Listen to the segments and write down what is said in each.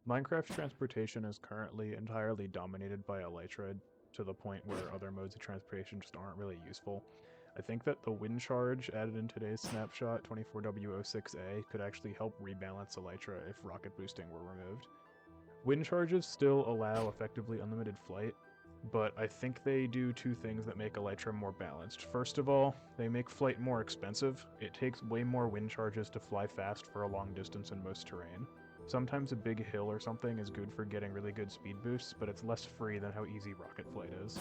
Minecraft transportation is currently entirely dominated by elytra to the point where other modes of transportation just aren't really useful. I think that the wind charge added in today's snapshot 24W06A could actually help rebalance elytra if rocket boosting were removed. Wind charges still allow effectively unlimited flight, but I think they do two things that make elytra more balanced. First of all, they make flight more expensive. It takes way more wind charges to fly fast for a long distance in most terrain. Sometimes a big hill or something is good for getting really good speed boosts, but it's less free than how easy rocket flight is.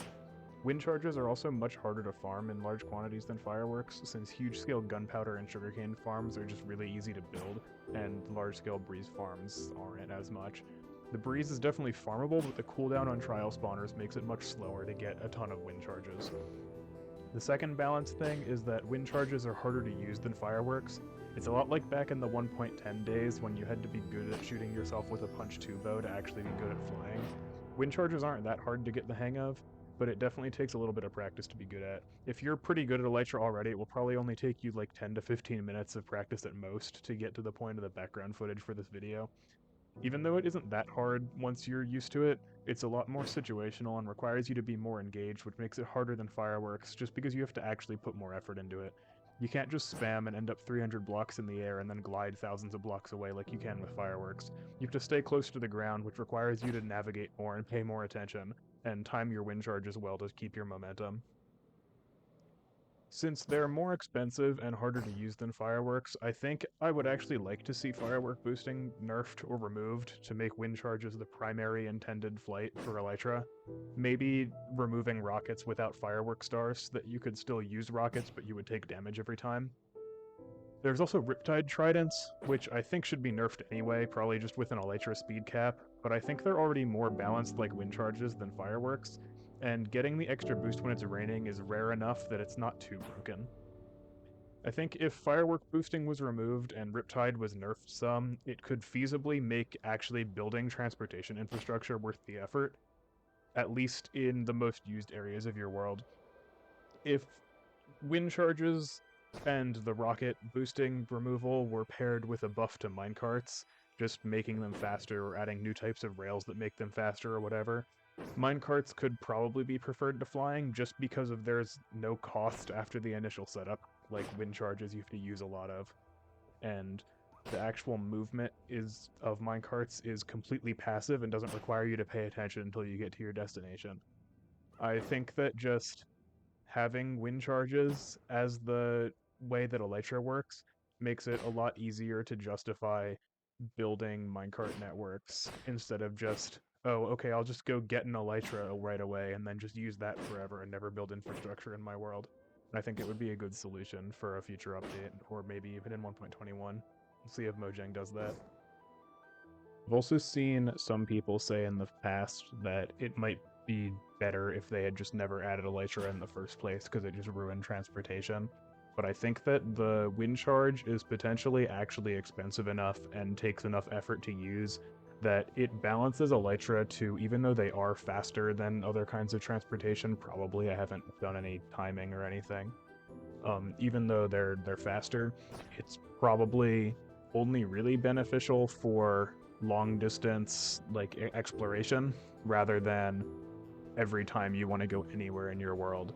Wind charges are also much harder to farm in large quantities than fireworks, since huge-scale gunpowder and sugarcane farms are just really easy to build, and large-scale breeze farms aren't as much. The breeze is definitely farmable, but the cooldown on trial spawners makes it much slower to get a ton of wind charges. The second balance thing is that wind charges are harder to use than fireworks. It's a lot like back in the 1.10 days when you had to be good at shooting yourself with a punch 2 bow to actually be good at flying. Wind charges aren't that hard to get the hang of, but it definitely takes a little bit of practice to be good at. If you're pretty good at elytra already, it will probably only take you like 10 to 15 minutes of practice at most to get to the point of the background footage for this video. Even though it isn't that hard once you're used to it, it's a lot more situational and requires you to be more engaged, which makes it harder than fireworks, just because you have to actually put more effort into it. You can't just spam and end up 300 blocks in the air and then glide thousands of blocks away like you can with fireworks. You have to stay close to the ground, which requires you to navigate more and pay more attention, and time your wind charge as well to keep your momentum. Since they're more expensive and harder to use than fireworks, I think I would actually like to see firework boosting nerfed or removed to make wind charges the primary intended flight for elytra. Maybe removing rockets without firework stars so that you could still use rockets but you would take damage every time. There's also Riptide Tridents, which I think should be nerfed anyway, probably just with an elytra speed cap, but I think they're already more balanced like wind charges than fireworks, and getting the extra boost when it's raining is rare enough that it's not too broken. I think if firework boosting was removed and Riptide was nerfed some, it could feasibly make actually building transportation infrastructure worth the effort, at least in the most used areas of your world. If wind charges and the rocket boosting removal were paired with a buff to minecarts, just making them faster or adding new types of rails that make them faster or whatever, minecarts could probably be preferred to flying just because of there's no cost after the initial setup, like wind charges you have to use a lot of. And the actual movement of minecarts is completely passive and doesn't require you to pay attention until you get to your destination. I think that just having wind charges as the way that elytra works makes it a lot easier to justify building minecart networks instead of just, oh, okay, I'll just go get an elytra right away and then just use that forever and never build infrastructure in my world. And I think it would be a good solution for a future update, or maybe even in 1.21. We'll see if Mojang does that. I've also seen some people say in the past that it might be better if they had just never added elytra in the first place because it just ruined transportation. But I think that the wind charge is potentially actually expensive enough and takes enough effort to use that it balances elytra to, even though they are faster than other kinds of transportation, probably, I haven't done any timing or anything. Even though they're faster, it's probably only really beneficial for long distance like exploration rather than every time you want to go anywhere in your world.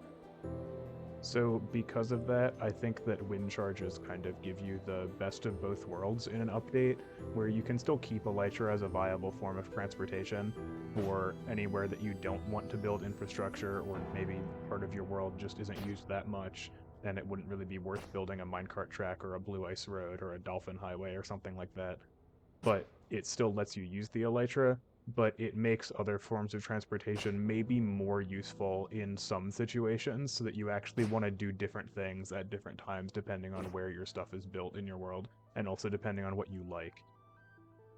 So because of that, I think that wind charges kind of give you the best of both worlds in an update, where you can still keep elytra as a viable form of transportation for anywhere that you don't want to build infrastructure, or maybe part of your world just isn't used that much, and it wouldn't really be worth building a minecart track or a blue ice road or a dolphin highway or something like that. But it still lets you use the elytra, but it makes other forms of transportation maybe more useful in some situations so that you actually want to do different things at different times depending on where your stuff is built in your world, and also depending on what you like.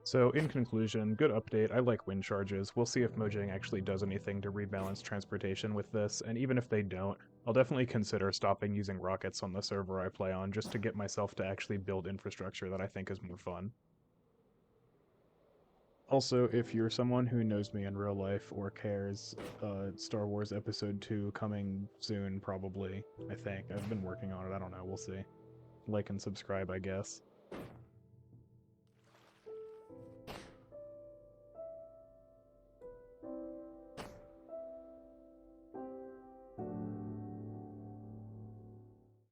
So in conclusion, good update. I like wind charges. We'll see if Mojang actually does anything to rebalance transportation with this, and even if they don't, I'll definitely consider stopping using rockets on the server I play on just to get myself to actually build infrastructure that I think is more fun. Also, if you're someone who knows me in real life or cares, Star Wars Episode 2 coming soon, probably, I think. I've been working on it, I don't know, we'll see. Like and subscribe, I guess.